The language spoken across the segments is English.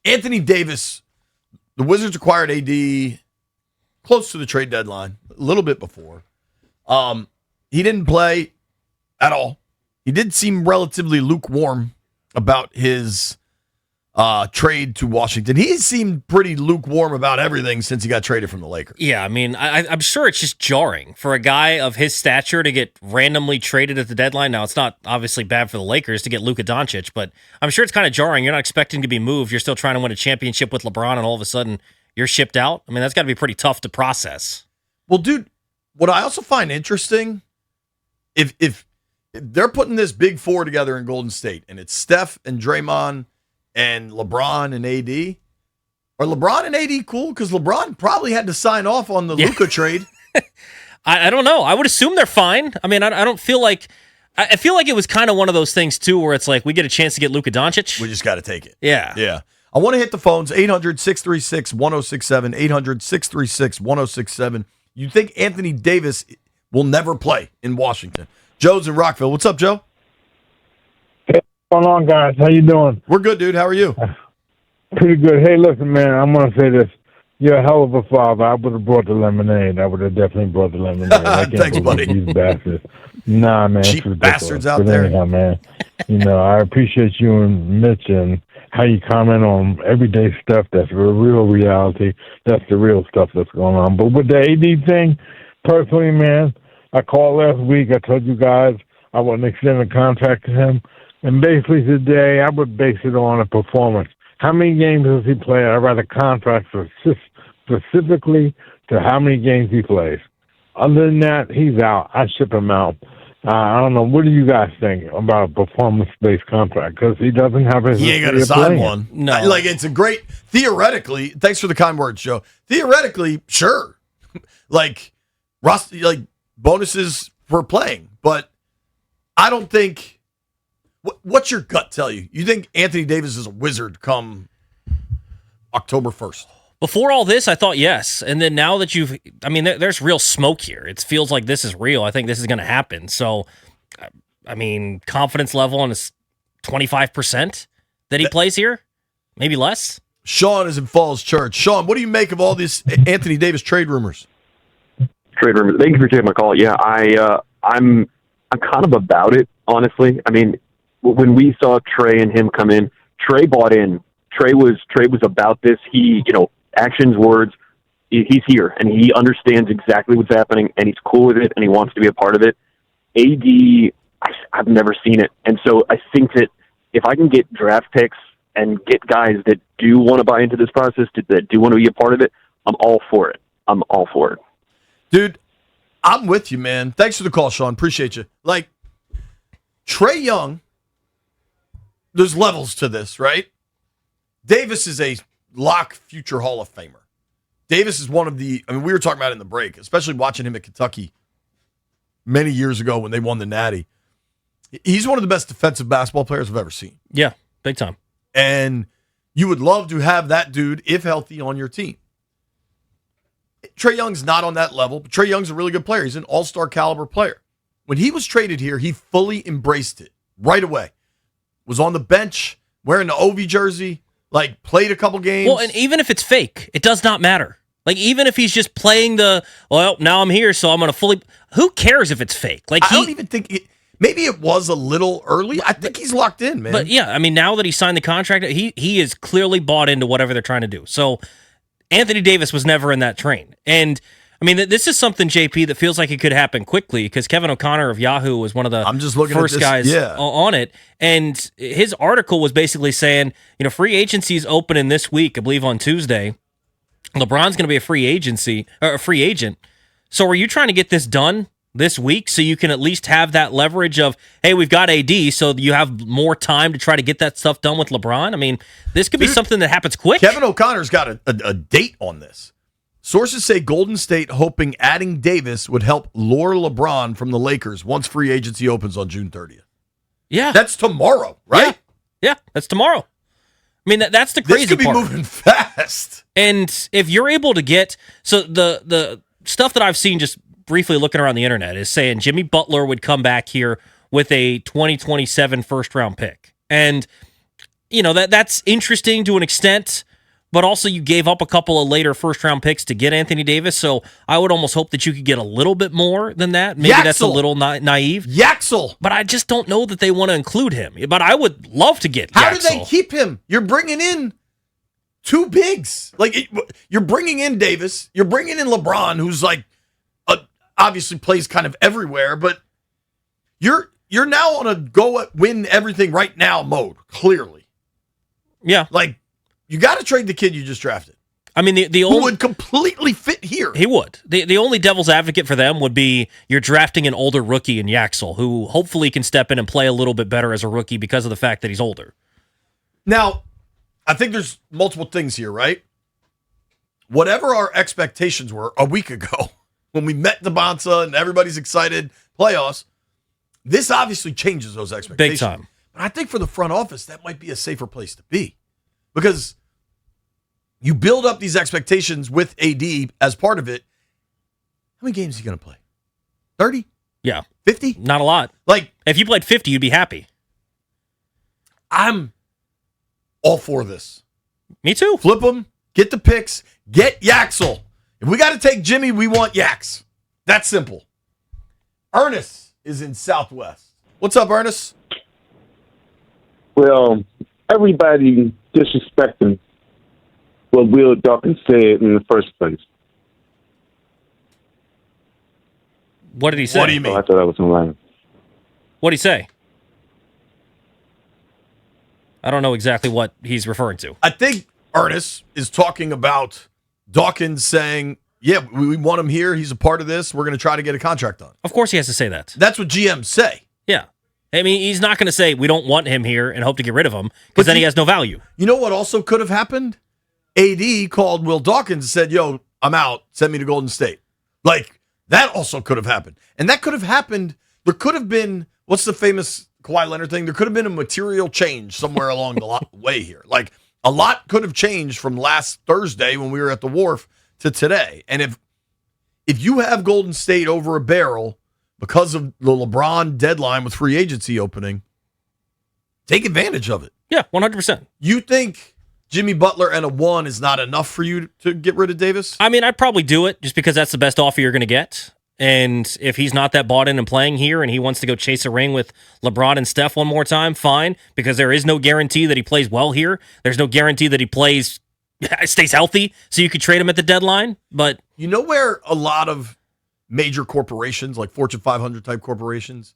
Anthony Davis, the Wizards acquired AD close to the trade deadline, a little bit before. He didn't play at all. He did seem relatively lukewarm about his trade to Washington. He seemed pretty lukewarm about everything since he got traded from the Lakers. Yeah, I mean, I'm sure it's just jarring for a guy of his stature to get randomly traded at the deadline. Now, it's not obviously bad for the Lakers to get Luka Doncic, but I'm sure it's kind of jarring. You're not expecting to be moved. You're still trying to win a championship with LeBron, and all of a sudden you're shipped out. I mean, that's got to be pretty tough to process. Well, dude, what I also find interesting, if they're putting this big four together in Golden State, and it's Steph and Draymond and LeBron and AD, are LeBron and AD cool? Because LeBron probably had to sign off on the Luka trade. I don't know. I would assume they're fine. I mean, I don't feel like... I feel like it was kind of one of those things, too, where it's like, we get a chance to get Luka Doncic. We just got to take it. Yeah. Yeah. I want to hit the phones, 800-636-1067, 800-636-1067. You think Anthony Davis will never play in Washington? Joe's in Rockville. What's up, Joe? Hey, what's going on, guys? How you doing? We're good, dude. How are you? Pretty good. Hey, listen, man, I'm going to say this. You're a hell of a father. I would have brought the lemonade. I would have definitely brought the lemonade. I can't Thanks, buddy. These bastards. Nah, man. Cheap bastards out but there. Anyhow, man, I appreciate you and Mitch and how you comment on everyday stuff. That's the real reality. That's the real stuff that's going on. But with the AD thing, personally, man, I called last week. I told you guys I wouldn't extend a contract to him. And basically today, I would base it on a performance. How many games does he play? I write a contract specifically to how many games he plays. Other than that, he's out. I ship him out. I don't know. What do you guys think about a performance-based contract? Because he doesn't have his. He ain't going to sign one. No. Like, it's a great, theoretically, thanks for the kind words, Joe. Theoretically, sure. like bonuses for playing. But I don't think, what's your gut tell you? You think Anthony Davis is a wizard come October 1st? Before all this, I thought yes. And then now that there's real smoke here. It feels like this is real. I think this is going to happen. So, I mean, confidence level on his 25% that he plays here? Maybe less? Sean is in Falls Church. Sean, what do you make of all these Anthony Davis trade rumors? Trade rumors. Thank you for taking my call. Yeah, I'm kind of about it, honestly. I mean, when we saw Trey and him come in, Trey bought in. Trey was about this. He, actions, words, he's here, and he understands exactly what's happening, and he's cool with it, and he wants to be a part of it. AD, I've never seen it, and so I think that if I can get draft picks and get guys that do want to buy into this process, that do want to be a part of it, I'm all for it. I'm all for it. Dude, I'm with you, man. Thanks for the call, Sean. Appreciate you. Like, Trae Young, there's levels to this, right? Davis is a lock future Hall of Famer. Davis is one of the, we were talking about it in the break, especially watching him at Kentucky many years ago when they won the Natty. He's one of the best defensive basketball players I've ever seen. Yeah, big time. And you would love to have that dude, if healthy, on your team. Trae Young's not on that level, but Trae Young's a really good player. He's an all-star caliber player. When he was traded here, he fully embraced it right away. Was on the bench, wearing the Ovi jersey, like played a couple games. Well, and even if it's fake, it does not matter. Like, even if he's just playing now I'm here, so I'm going to fully... Who cares if it's fake? Like, I don't even think... Maybe it was a little early. I think he's locked in, man. But yeah, I mean, now that he signed the contract, he is clearly bought into whatever they're trying to do. So Anthony Davis was never in that train. And I mean, this is something, JP, that feels like it could happen quickly because Kevin O'Connor of Yahoo was one of the first guys on it. And his article was basically saying, free agency is opening this week, I believe on Tuesday. LeBron's going to be a free agent. So are you trying to get this done this week so you can at least have that leverage of, hey, we've got AD, so you have more time to try to get that stuff done with LeBron? I mean, this could be something that happens quick. Kevin O'Connor's got a date on this. Sources say Golden State hoping adding Davis would help lure LeBron from the Lakers once free agency opens on June 30th. Yeah. That's tomorrow, right? Yeah, that's tomorrow. I mean, that's the crazy part. This could be moving fast. And if you're able to get... So the stuff that I've seen just briefly looking around the internet is saying Jimmy Butler would come back here with a 2027 first-round pick. And that's interesting to an extent, but also you gave up a couple of later first-round picks to get Anthony Davis, so I would almost hope that you could get a little bit more than that. Maybe that's a little naive. Yaxel. But I just don't know that they want to include him. But I would love to get How Yaxel. do they keep him? You're bringing in two bigs. You're bringing in Davis. You're bringing in LeBron, who's obviously plays kind of everywhere, but you're now on a go at win everything right now mode, clearly. Yeah. You got to trade the kid you just drafted. I mean, who would completely fit here. He would. The only devil's advocate for them would be you're drafting an older rookie in Yaxel, who hopefully can step in and play a little bit better as a rookie because of the fact that he's older. Now, I think there's multiple things here, right? Whatever our expectations were a week ago when we met DeBonsa and everybody's excited, playoffs, this obviously changes those expectations. Big time. But I think for the front office, that might be a safer place to be. Because you build up these expectations with AD as part of it. How many games is he going to play? 30? Yeah. 50? Not a lot. If you played 50, you'd be happy. I'm all for this. Me too. Flip them, get the picks, get Yaxel. If we got to take Jimmy, we want Yax. That's simple. Ernest is in Southwest. What's up, Ernest? Well, everybody disrespecting what Will Dawkins said in the first place. What did he say? What do you mean? I thought that was in line. What did he say? I don't know exactly what he's referring to. I think Ernest is talking about Dawkins saying, yeah, we want him here. He's a part of this. We're going to try to get a contract on. Of course he has to say that. That's what GMs say. Yeah. I mean, he's not going to say we don't want him here and hope to get rid of him because then he has no value. You know what also could have happened? AD called Will Dawkins and said, yo, I'm out. Send me to Golden State. That also could have happened. And that could have happened. There could have been, what's the famous Kawhi Leonard thing? There could have been a material change somewhere along the way here. A lot could have changed from last Thursday when we were at the Wharf to today. And if you have Golden State over a barrel because of the LeBron deadline with free agency opening, take advantage of it. Yeah, 100%. You think Jimmy Butler and a 1 is not enough for you to get rid of Davis? I mean, I'd probably do it just because that's the best offer you're going to get. And if he's not that bought in and playing here and he wants to go chase a ring with LeBron and Steph one more time, fine, because there is no guarantee that he plays well here. There's no guarantee that he stays healthy, so you could trade him at the deadline. But you know where a lot of major corporations, like Fortune 500 type corporations,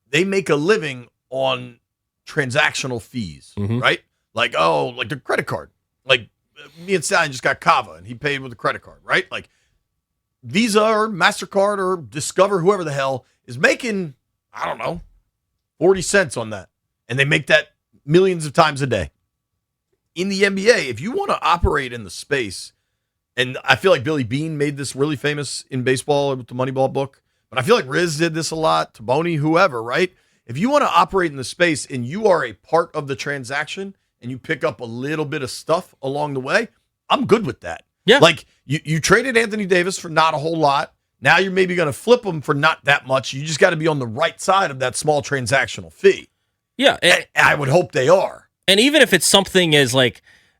they make a living on transactional fees, right? Like the credit card. Me and Stallion just got Kava, and he paid with a credit card, right? Visa or MasterCard or Discover, whoever the hell, is making, 40 cents on that. And they make that millions of times a day. In the NBA, if you want to operate in the space, and I feel like Billy Beane made this really famous in baseball with the Moneyball book, but I feel like Riz did this a lot, Taboni, whoever, right? If you want to operate in the space and you are a part of the transaction and you pick up a little bit of stuff along the way, I'm good with that. Yeah. You traded Anthony Davis for not a whole lot. Now you're maybe going to flip him for not that much. You just got to be on the right side of that small transactional fee. Yeah. I would hope they are. And even if it's something as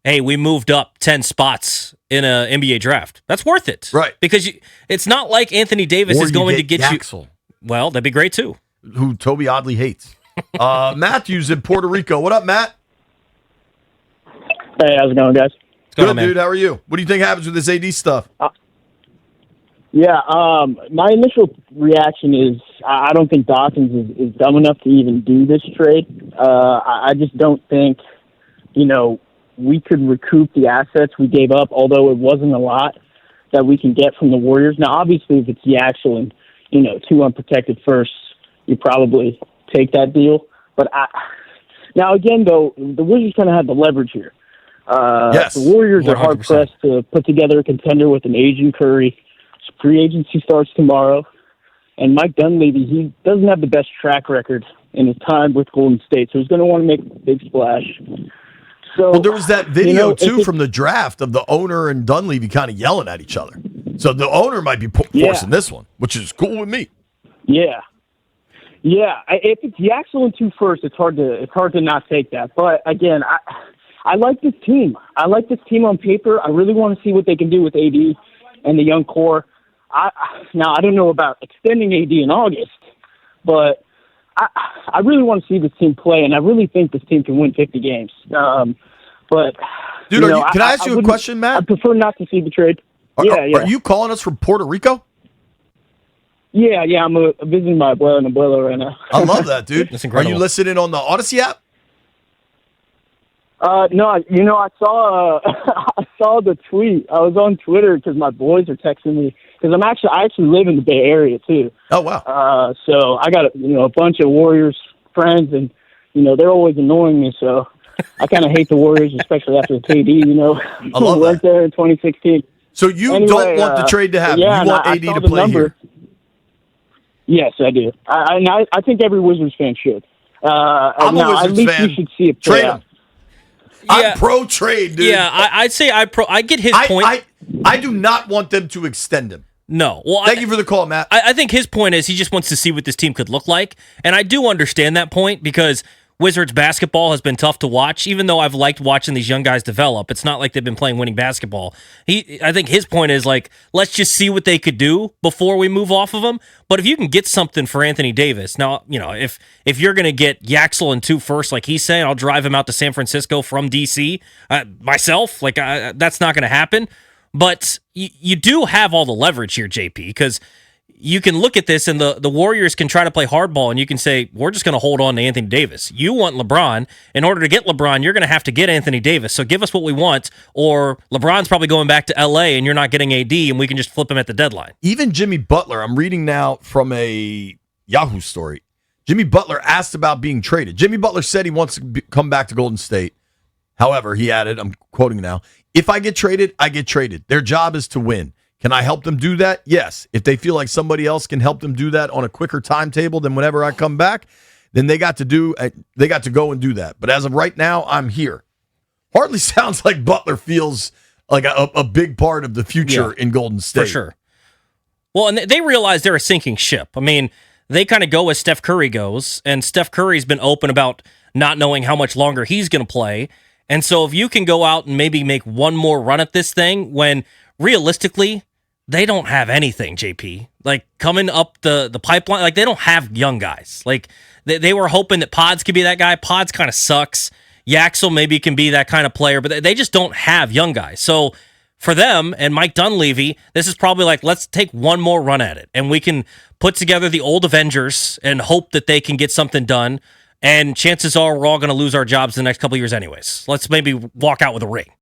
hey, we moved up 10 spots in an NBA draft, that's worth it. Right. Because it's not like Anthony Davis is going to get Yaxel, you. Well, that'd be great too. Who Toby oddly hates. Matthew's in Puerto Rico. What up, Matt? Hey, how's it going, guys? Good, dude. How are you? What do you think happens with this AD stuff? My initial reaction is I don't think Dawkins is dumb enough to even do this trade. I just don't think, we could recoup the assets we gave up, although it wasn't a lot that we can get from the Warriors. Now, obviously, if it's the actual and, 2 unprotected firsts, you probably take that deal. But now, again, though, the Wizards kind of have the leverage here. Yes, the Warriors 100%. are hard-pressed to put together a contender with an aging Curry. Free agency starts tomorrow. And Mike Dunleavy, he doesn't have the best track record in his time with Golden State, so he's going to want to make a big splash. So, well, there was that video, too, from the draft of the owner and Dunleavy kind of yelling at each other. So the owner might be forcing this one, which is cool with me. Yeah. Yeah, if it's Yaxel and 2 first, it's hard to not take that. But again, I like this team. I like this team on paper. I really want to see what they can do with AD and the young core. Now, I don't know about extending AD in August, but I really want to see this team play, and I really think this team can win 50 games. But dude, can I ask you a question, Matt? I prefer not to see the trade. Are you calling us from Puerto Rico? Yeah, I'm visiting my abuela and abuela right now. I love that, dude. That's incredible. Are you listening on the Odyssey app? No, I saw I saw the tweet. I was on Twitter because my boys are texting me because I actually live in the Bay Area too. Oh wow. So I got a bunch of Warriors friends, and they're always annoying me. So I kind of hate the Warriors, especially after the KD. I love went that. there in 2016. So you don't want the trade to happen. Yeah, you want AD to play here. Yes, I do. I think every Wizards fan should. I'm a Wizards at least fan. you should see it play Trade out. him. I'm pro trade, dude. Yeah, I'd say I get his point. I do not want them to extend him. No. Well, Thank you for the call, Matt. I think his point is he just wants to see what this team could look like. And I do understand that point because Wizards basketball has been tough to watch, even though I've liked watching these young guys develop. It's not like they've been playing winning basketball. I think his point is like, let's just see what they could do before we move off of them. But if you can get something for Anthony Davis, now, if you're going to get Yaxel and 2 first, like he's saying, I'll drive him out to San Francisco from DC myself. That's not going to happen. But you do have all the leverage here, JP, because you can look at this and the Warriors can try to play hardball and you can say, we're just going to hold on to Anthony Davis. You want LeBron. In order to get LeBron, you're going to have to get Anthony Davis. So give us what we want, or LeBron's probably going back to LA and you're not getting AD and we can just flip him at the deadline. Even Jimmy Butler, I'm reading now from a Yahoo story. Jimmy Butler asked about being traded. Jimmy Butler said he wants to come back to Golden State. However, he added, I'm quoting now, if I get traded, I get traded. Their job is to win. Can I help them do that? Yes. If they feel like somebody else can help them do that on a quicker timetable than whenever I come back, then they got to go and do that. But as of right now, I'm here. Hardly sounds like Butler feels like a big part of the future in Golden State. For sure. Well, and they realize they're a sinking ship. I mean, they kind of go as Steph Curry goes, and Steph Curry's been open about not knowing how much longer he's going to play. And so if you can go out and maybe make one more run at this thing when realistically they don't have anything, JP. Like coming up the pipeline, like they don't have young guys. Like they were hoping that Pods could be that guy. Pods kind of sucks. Yaxel maybe can be that kind of player, but they just don't have young guys. So for them and Mike Dunleavy, this is probably like, let's take one more run at it. And we can put together the old Avengers and hope that they can get something done. And chances are we're all going to lose our jobs the next couple of years anyways. Let's maybe walk out with a ring.